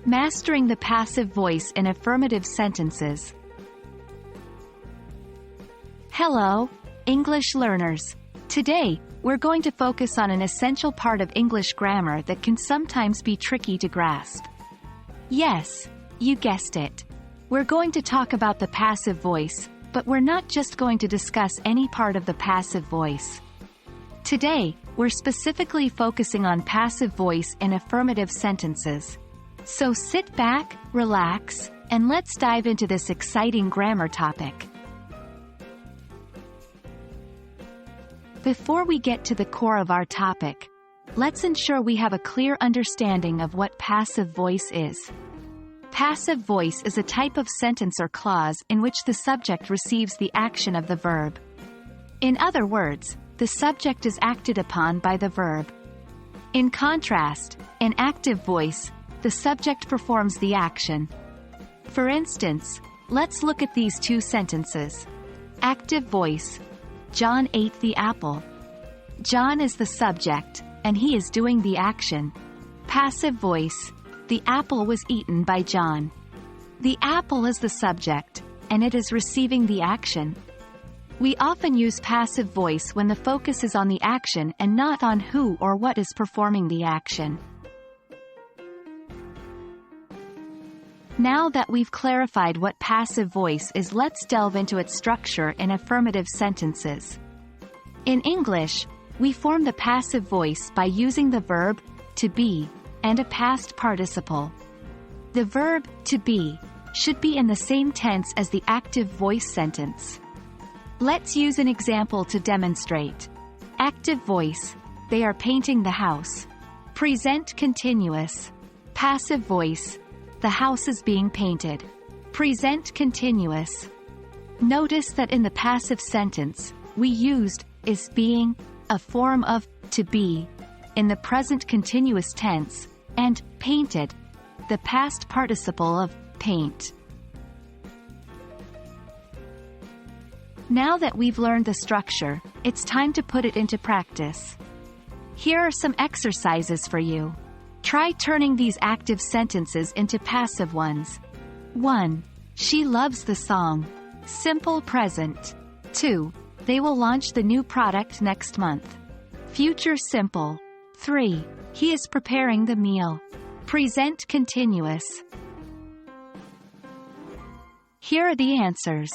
Mastering the passive voice in affirmative sentences. Hello, English learners. Today, we're going to focus on an essential part of English grammar that can sometimes be tricky to grasp. Yes, you guessed it. We're going to talk about the passive voice, but we're not just going to discuss any part of the passive voice. Today, we're specifically focusing on passive voice in affirmative sentences. So sit back, relax, and let's dive into this exciting grammar topic. Before we get to the core of our topic, let's ensure we have a clear understanding of what passive voice is. Passive voice is a type of sentence or clause in which the subject receives the action of the verb. In other words, the subject is acted upon by the verb. In contrast, in active voice, the subject performs the action. For instance, let's look at these two sentences. Active voice. John ate the apple. John is the subject, and he is doing the action. Passive voice. The apple was eaten by John. The apple is the subject, and it is receiving the action. We often use passive voice when the focus is on the action and not on who or what is performing the action. Now that we've clarified what passive voice is, let's delve into its structure in affirmative sentences. In English, we form the passive voice by using the verb to be and a past participle. The verb to be should be in the same tense as the active voice sentence. Let's use an example to demonstrate. Active voice. They are painting the house. Present continuous. Passive voice. The house is being painted. Present continuous. Notice that in the passive sentence, we used is being, a form of to be, in the present continuous tense, and painted, the past participle of paint. Now that we've learned the structure, it's time to put it into practice. Here are some exercises for you. Try turning these active sentences into passive ones. 1. She loves the song. Simple present. 2. They will launch the new product next month. Future simple. 3. He is preparing the meal. Present continuous. Here are the answers.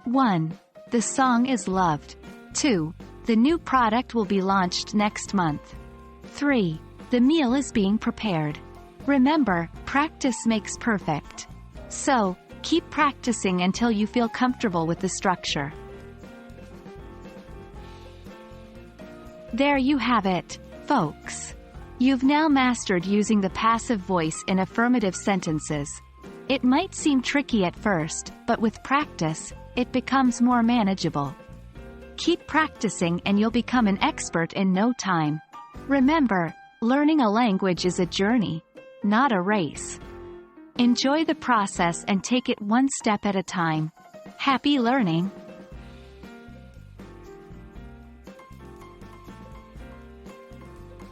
1. The song is loved. 2. The new product will be launched next month. 3. The meal is being prepared. Remember, practice makes perfect. So, keep practicing until you feel comfortable with the structure. There you have it, folks. You've now mastered using the passive voice in affirmative sentences. It might seem tricky at first, but with practice, it becomes more manageable. Keep practicing and you'll become an expert in no time. Remember, learning a language is a journey, not a race. Enjoy the process and take it one step at a time. Happy learning!